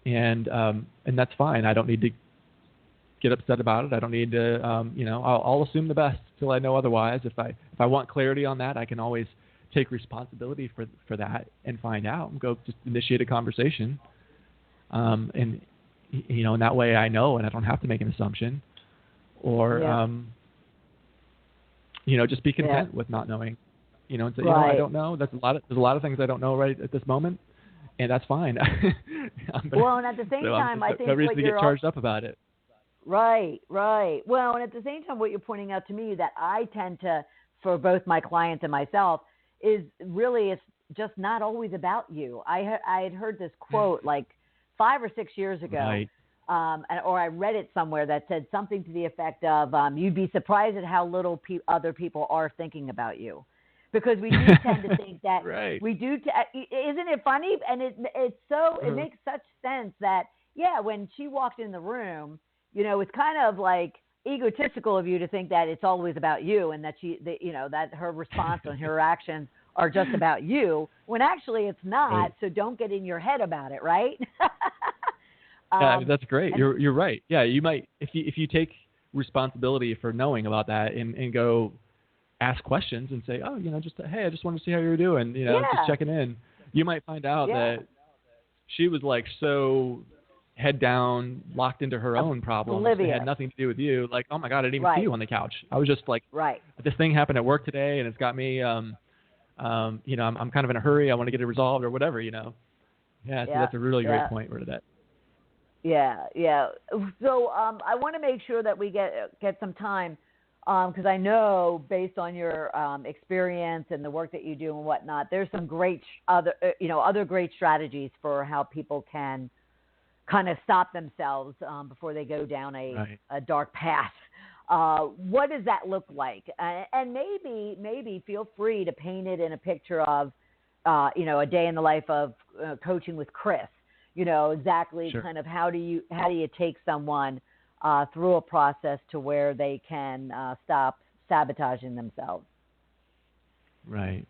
and that's fine. I don't need to get upset about it. I don't need to, I'll assume the best till I know otherwise. If I want clarity on that, I can always take responsibility for that and find out and go just initiate a conversation. And that way I know, and I don't have to make an assumption, or just be content with not knowing, and say, I don't know. There's a lot of things I don't know right at this moment, and that's fine. And at the same time, I think no reason to get charged up about it. Right. Well, and at the same time, what you're pointing out to me that I tend to, for both my clients and myself, is really it's just not always about you. I had heard this quote like 5 or 6 years ago, or I read it somewhere that said something to the effect of, you'd be surprised at how little other people are thinking about you. Because we do tend to think that we do. Isn't it funny? And it's so it makes such sense that when she walked in the room, it's kind of like egotistical of you to think that it's always about you, and that that her response and her actions are just about you, when actually it's not. Right. So don't get in your head about it, right? That's great. You're right. Yeah, you might if you take responsibility for knowing about that and go ask questions and say, hey, I just wanted to see how you were doing, just checking in. You might find out that she was like so head down, locked into her own problems. It had nothing to do with you. Like, oh my God, I didn't even see you on the couch. I was just like, this thing happened at work today, and it's got me, I'm kind of in a hurry. I want to get it resolved or whatever, So that's a really great point, Bernadette. Yeah. So I want to make sure that we get some time, because I know based on your experience and the work that you do and whatnot, there's some great other great strategies for how people can kind of stop themselves before they go down a dark path. What does that look like? And maybe feel free to paint it in a picture of, a day in the life of coaching with Chris. Exactly kind of how do you take someone through a process to where they can stop sabotaging themselves. Right.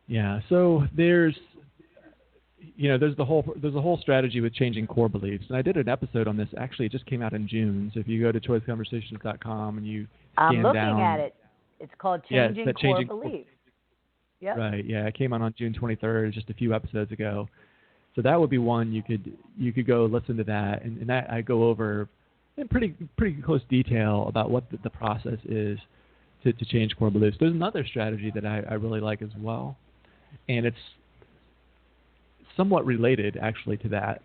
Yeah. So there's a whole strategy with changing core beliefs, and I did an episode on this. Actually, it just came out in June. So if you go to choiceconversations.com and you scan I'm looking down, at it. It's called Changing Core Beliefs. Yep. Right. Yeah, it came out on June 23rd, just a few episodes ago. So that would be one you could go listen to that, and that I go over in pretty close detail about what the process is to change core beliefs. There's another strategy that I really like as well, and it's somewhat related actually to that.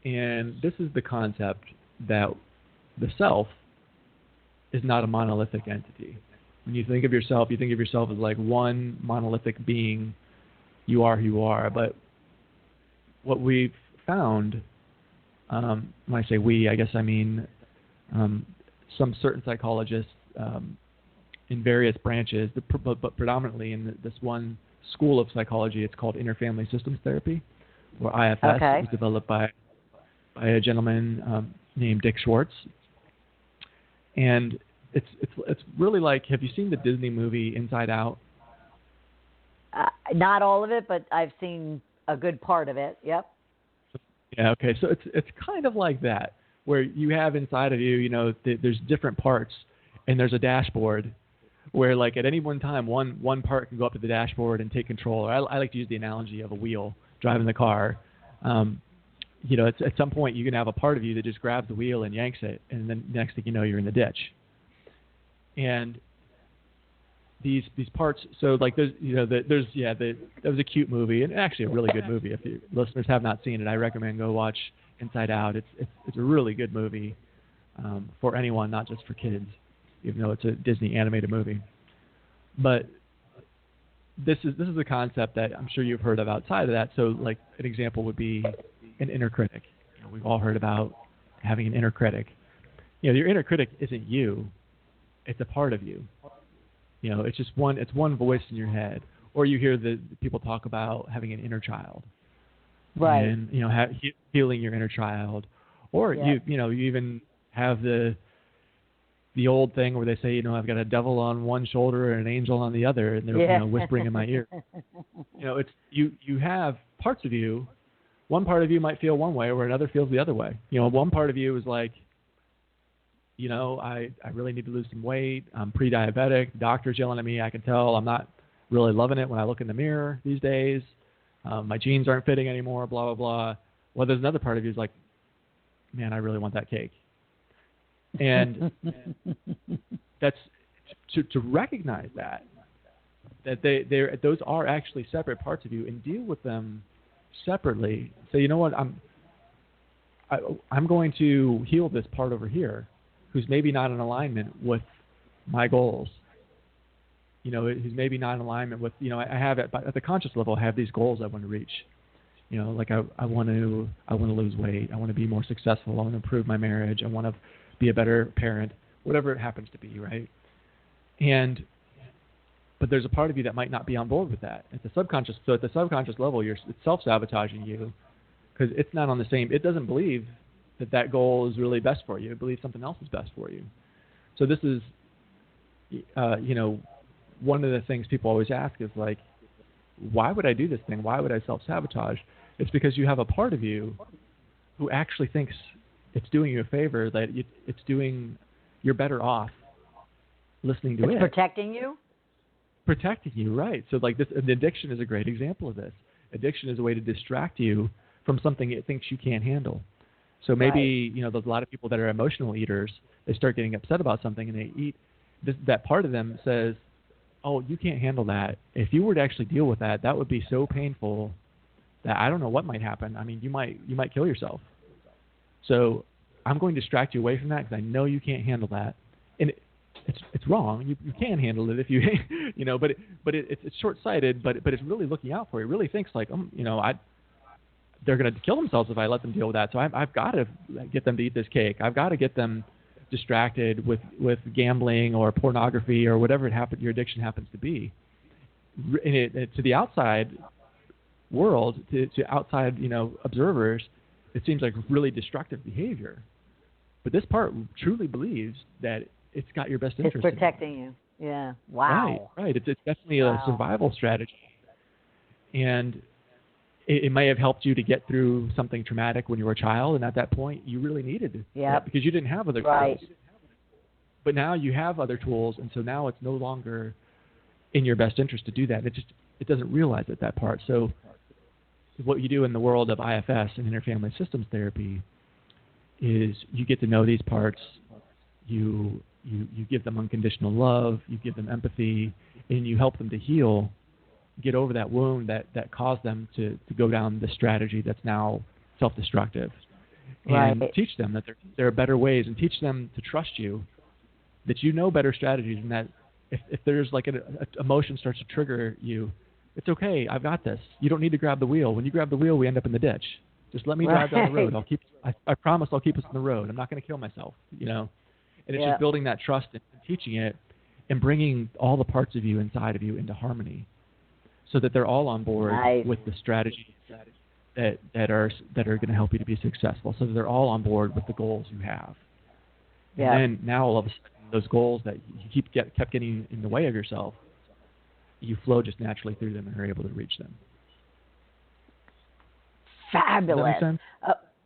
And this is the concept that the self is not a monolithic entity. When you think of yourself, as like one monolithic being. You are who you are. But what we've found, when I say we, I guess I mean some certain psychologists in various branches, but predominantly in this one school of psychology, it's called interfamily systems therapy, or IFS. Okay. It was developed by a gentleman named Dick Schwartz. And it's really like, have you seen the Disney movie Inside Out? Not all of it, but I've seen a good part of it. Yep. Yeah. Okay. So it's kind of like that, where you have inside of you, there's different parts, and there's a dashboard, where like at any one time, one part can go up to the dashboard and take control. I like to use the analogy of a wheel driving the car. At some point you can have a part of you that just grabs the wheel and yanks it, and then next thing you know, you're in the ditch. And these parts, so like that was a cute movie, and actually a really good movie. If you listeners have not seen it, I recommend go watch Inside Out. It's a really good movie for anyone, not just for kids, even though it's a Disney animated movie. But this is a concept that I'm sure you've heard of outside of that. So like an example would be an inner critic. We've all heard about having an inner critic. Your inner critic isn't you; it's a part of you. It's just one voice in your head. Or you hear the people talk about having an inner child, right? And healing your inner child. Or you even have the old thing where they say, I've got a devil on one shoulder and an angel on the other, and they're whispering in my ear. It's you have parts of you. One part of you might feel one way, where another feels the other way. One part of you is like, I really need to lose some weight. I'm pre-diabetic. The doctor's yelling at me. I can tell I'm not really loving it when I look in the mirror these days. My jeans aren't fitting anymore, blah, blah, blah. Well, there's another part of you who's like, man, I really want that cake. And that's to recognize that those are actually separate parts of you, and deal with them separately. So you know what, I'm going to heal this part over here, who's maybe not in alignment with my goals. Who's maybe not in alignment with, I have at the conscious level, I have these goals I want to reach. Like I want to lose weight. I want to be more successful. I want to improve my marriage. I want to be a better parent, whatever it happens to be, right? But there's a part of you that might not be on board with that. At the subconscious level, it's self-sabotaging you, because it's not on the same. It doesn't believe that goal is really best for you. It believes something else is best for you. So this is, one of the things people always ask is like, why would I do this thing? Why would I self-sabotage? It's because you have a part of you who actually thinks it's doing you a favor, that you're better off listening to it. It's protecting you? Protecting you, right. So like the addiction is a great example of this. Addiction is a way to distract you from something it thinks you can't handle. So maybe, there's a lot of people that are emotional eaters. They start getting upset about something and they eat. That part of them says, oh, you can't handle that. If you were to actually deal with that, that would be so painful that I don't know what might happen. I mean, you might kill yourself. So I'm going to distract you away from that because I know you can't handle that. And it's wrong. You can handle it if you, but it's short-sighted, but it's really looking out for you. It really thinks like, they're going to kill themselves if I let them deal with that. So I've got to get them to eat this cake. I've got to get them distracted with gambling or pornography or whatever your addiction happens to be. To the outside world, to outside observers, it seems like really destructive behavior. But this part truly believes that it's got your best interest. It's protecting you. Yeah. Wow. Right. It's definitely a survival strategy. And it may have helped you to get through something traumatic when you were a child, and at that point you really needed that because you didn't have other tools. But now you have other tools, and so now it's no longer in your best interest to do that. It doesn't realize it, that part. So what you do in the world of IFS and interfamily systems therapy is you get to know these parts. You give them unconditional love. You give them empathy, and you help them to heal, get over that wound that caused them to go down the strategy that's now self-destructive. and Right. teach them that there are better ways, and teach them to trust you, that you know better strategies, and that if there's like an emotion starts to trigger you, it's okay. I've got this. You don't need to grab the wheel. When you grab the wheel, we end up in the ditch. Just let me drive down the road. I promise I'll keep us on the road. I'm not going to kill myself, And it's just building that trust and teaching it and bringing all the parts of you inside of you into harmony so that they're all on board with the strategies that are going to help you to be successful, so that they're all on board with the goals you have. Yeah. And then now all of a sudden, those goals that you kept getting in the way of yourself, you flow just naturally through them and are able to reach them. Fabulous. Does that make sense?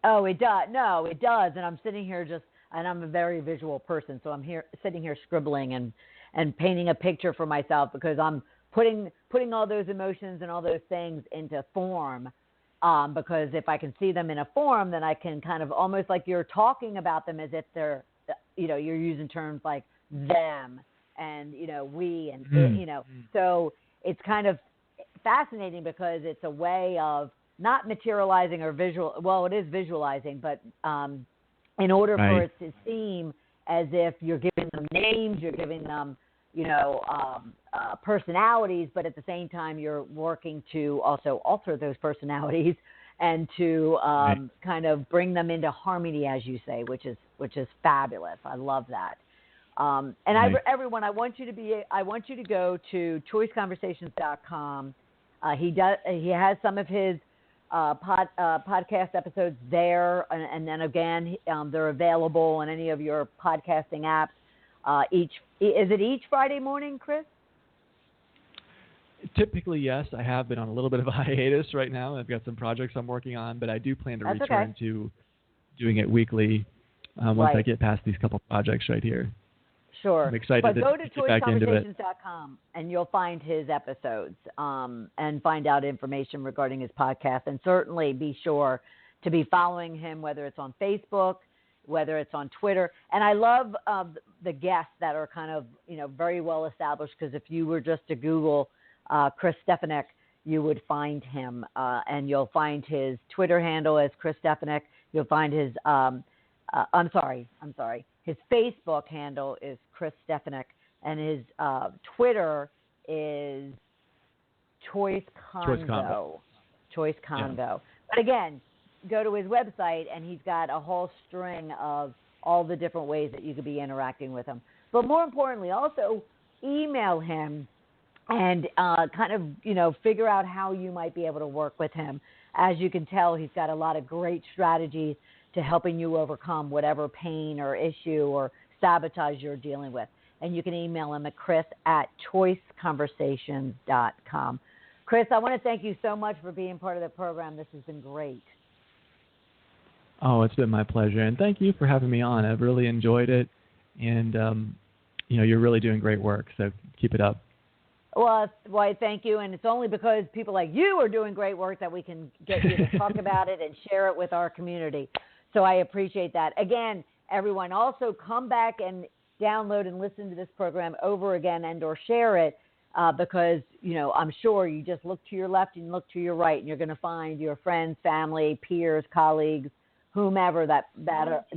Oh, it does. No, it does. And I'm sitting here and I'm a very visual person, so I'm sitting here scribbling and painting a picture for myself, because I'm putting all those emotions and all those things into form. Because if I can see them in a form, then I can kind of almost like you're talking about them as if they're, you're using terms like them and, we and, so it's kind of fascinating because it's a way of not materializing or it is visualizing, but in order for it to seem as if you're giving them names, you're giving them, personalities, but at the same time you're working to also alter those personalities and to kind of bring them into harmony, as you say, which is fabulous. I love that. Everyone, I want you to go to choiceconversations.com. He has some of his podcast episodes there, and then again, they're available on any of your podcasting apps. Is it each Friday morning, Chris? Typically, yes. I have been on a little bit of a hiatus right now. I've got some projects I'm working on, but I do plan to return to doing it weekly once I get past these couple projects right here. Sure. I'm excited but to go to get back into it. choiceconversations.com and you'll find his episodes and find out information regarding his podcast. And certainly be sure to be following him, whether it's on Facebook, whether it's on Twitter. And I love the guests that are kind of, very well established, because if you were just to Google Chris Stefanick, you would find him. And you'll find his Twitter handle as Chris Stefanick. You'll find his, his Facebook handle is Chris Stefanick, and his Twitter is Choice Convo. Choice Convo. Yeah. But again, go to his website, and he's got a whole string of all the different ways that you could be interacting with him. But more importantly, also email him and kind of, figure out how you might be able to work with him. As you can tell, he's got a lot of great strategies to helping you overcome whatever pain or issue or sabotage you're dealing with. And you can email him at chris@choiceconversations.com. Chris, I want to thank you so much for being part of the program. This has been great. Oh, it's been my pleasure. And thank you for having me on. I've really enjoyed it. And, you're really doing great work. So keep it up. Well, why, thank you. And it's only because people like you are doing great work that we can get you to talk about it and share it with our community. So I appreciate that. Again, everyone, also come back and download and listen to this program over again and or share it because, I'm sure you just look to your left and look to your right, and you're going to find your friends, family, peers, colleagues, whomever that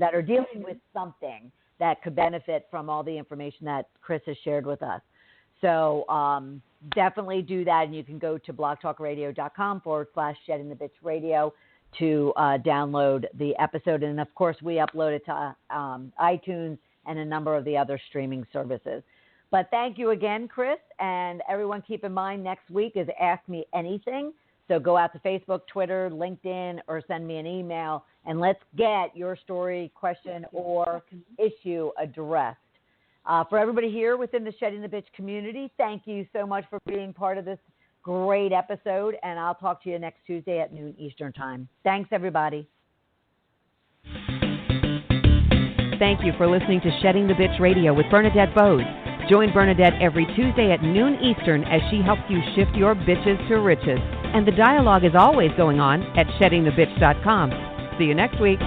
are dealing with something that could benefit from all the information that Chris has shared with us. So definitely do that, and you can go to blogtalkradio.com/sheddingthebitchradio to download the episode. And, of course, we upload it to iTunes and a number of the other streaming services. But thank you again, Chris. And everyone, keep in mind, next week is Ask Me Anything. So go out to Facebook, Twitter, LinkedIn, or send me an email, and let's get your story, question, or issue addressed. For everybody here within the Shedding the Bitch community, thank you so much for being part of this great episode, and I'll talk to you next Tuesday at noon Eastern Time. Thanks, everybody. Thank you for listening to Shedding the Bitch Radio with Bernadette Bose. Join Bernadette every Tuesday at noon Eastern as she helps you shift your bitches to riches. And the dialogue is always going on at sheddingthebitch.com. See you next week.